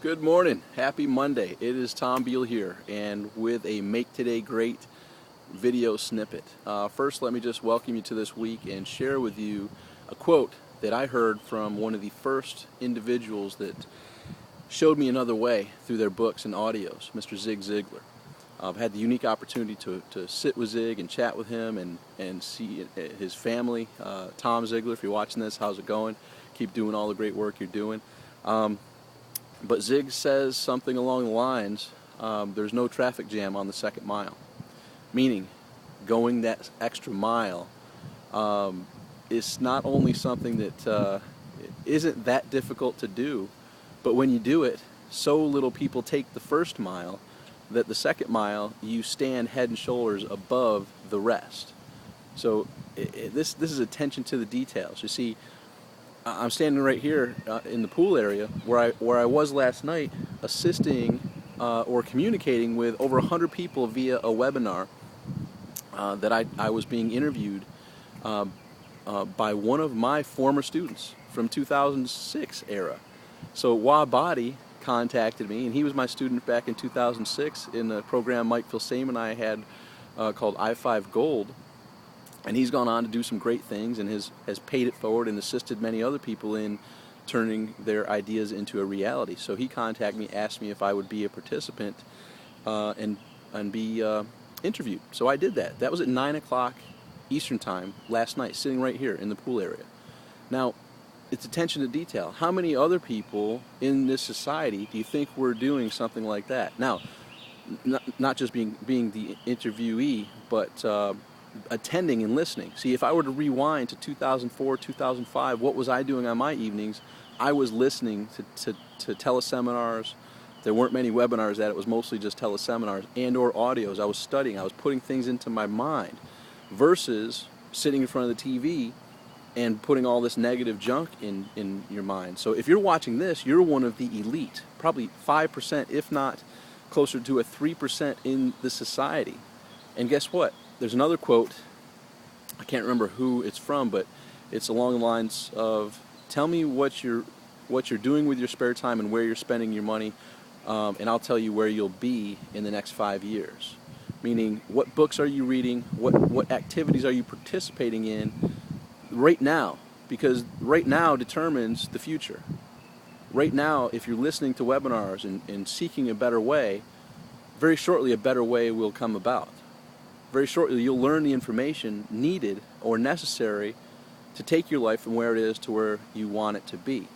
Good morning. Happy Monday. It is Tom Beal here, and with a Make Today Great video snippet. First, let me just welcome you to this week and share with you a quote that I heard from one of the first individuals that showed me another way through their books and audios, Mr. Zig Ziglar. I've had the unique opportunity to sit with Zig and chat with him and see his family. Tom Ziglar, if you're watching this, how's it going? Keep doing all the great work you're doing. But Zig says something along the lines, there's no traffic jam on the second mile. Meaning, going that extra mile is not only something that isn't that difficult to do, but when you do it, so little people take the first mile that the second mile you stand head and shoulders above the rest. So this is attention to the details. You see, I'm standing right here in the pool area where I was last night, assisting or communicating with over 100 people via a webinar that I was being interviewed by one of my former students from 2006 era. So Body contacted me, and he was my student back in 2006 in the program Mike Filsame and I had called I-5 Gold. And he's gone on to do some great things and has paid it forward and assisted many other people in turning their ideas into a reality. So he contacted me, asked me if I would be a participant and be interviewed. So I did that. That was at 9 o'clock Eastern Time last night, sitting right here in the pool area. Now, it's attention to detail. How many other people in this society do you think were doing something like that? Now, not just being the interviewee, but attending and listening. See, if I were to rewind to 2004, 2005, what was I doing on my evenings? I was listening to teleseminars. There weren't many webinars it was mostly just teleseminars and or audios. I was studying, I was putting things into my mind versus sitting in front of the TV and putting all this negative junk in your mind. So if you're watching this, you're one of the elite, probably 5%, if not closer to a 3% in the society. And guess what? There's another quote, I can't remember who it's from, but it's along the lines of, tell me what you're doing with your spare time and where you're spending your money, and I'll tell you where you'll be in the next 5 years. Meaning, what books are you reading, what activities are you participating in right now? Because right now determines the future. Right now, if you're listening to webinars and seeking a better way, very shortly a better way will come about. Very shortly, you'll learn the information needed or necessary to take your life from where it is to where you want it to be.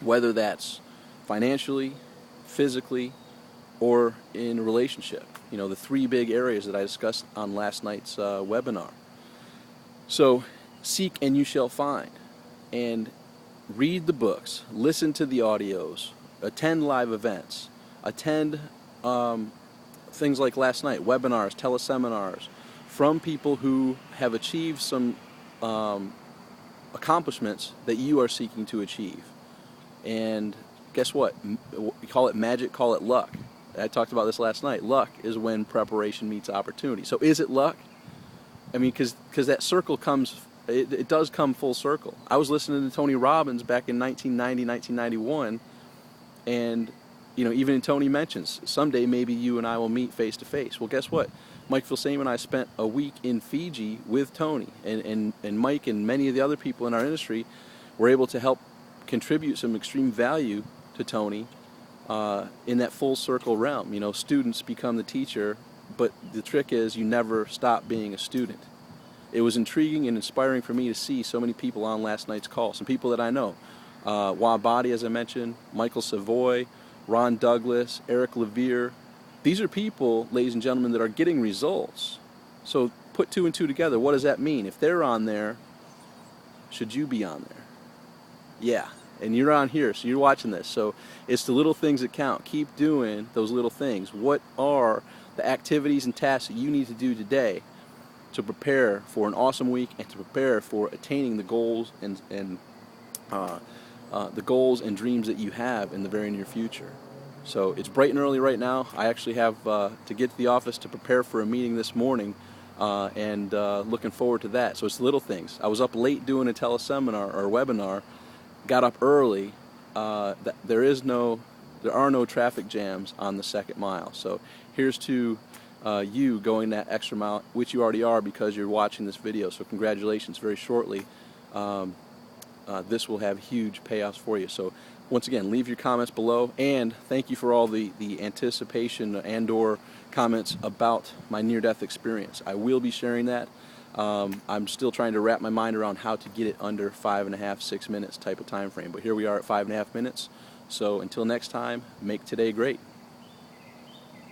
Whether that's financially, physically, or in a relationship. You know, the three big areas that I discussed on last night's webinar. So, seek and you shall find. And read the books, listen to the audios, attend live events, attend things like last night, webinars, teleseminars, from people who have achieved some accomplishments that you are seeking to achieve. And guess what? Call it magic, call it luck. I talked about this last night. Luck is when preparation meets opportunity. So is it luck? I mean, because that circle comes, it does come full circle. I was listening to Tony Robbins back in 1990, 1991, and you know, even Tony mentions, someday maybe you and I will meet face to face. Well, guess what? Mike Filsame and I spent a week in Fiji with Tony, and Mike and many of the other people in our industry were able to help contribute some extreme value to Tony in that full circle realm. You know, students become the teacher, but the trick is you never stop being a student. It was intriguing and inspiring for me to see so many people on last night's call. Some people that I know, Body, as I mentioned, Michael Savoy, Ron Douglas, Eric Levere. These are people, ladies and gentlemen, that are getting results. So put two and two together. What does that mean? If they're on there, should you be on there? Yeah, and you're on here, so you're watching this. So it's the little things that count. Keep doing those little things. What are the activities and tasks that you need to do today to prepare for an awesome week and to prepare for attaining the goals and the goals and dreams that you have in the very near future? So it's bright and early right now. I actually have to get to the office to prepare for a meeting this morning, and looking forward to that. So it's little things. I was up late doing a teleseminar or webinar, got up early. There is no there are no traffic jams on the second mile. So here's to you going that extra mile, which you already are because you're watching this video. So congratulations. Very shortly, this will have huge payoffs for you. So once again, leave your comments below, and thank you for all the anticipation and/or comments about my near-death experience. I will be sharing that. I'm still trying to wrap my mind around how to get it under 5.5, 6 minutes type of time frame, but here we are at 5.5 minutes. So until next time, make today great.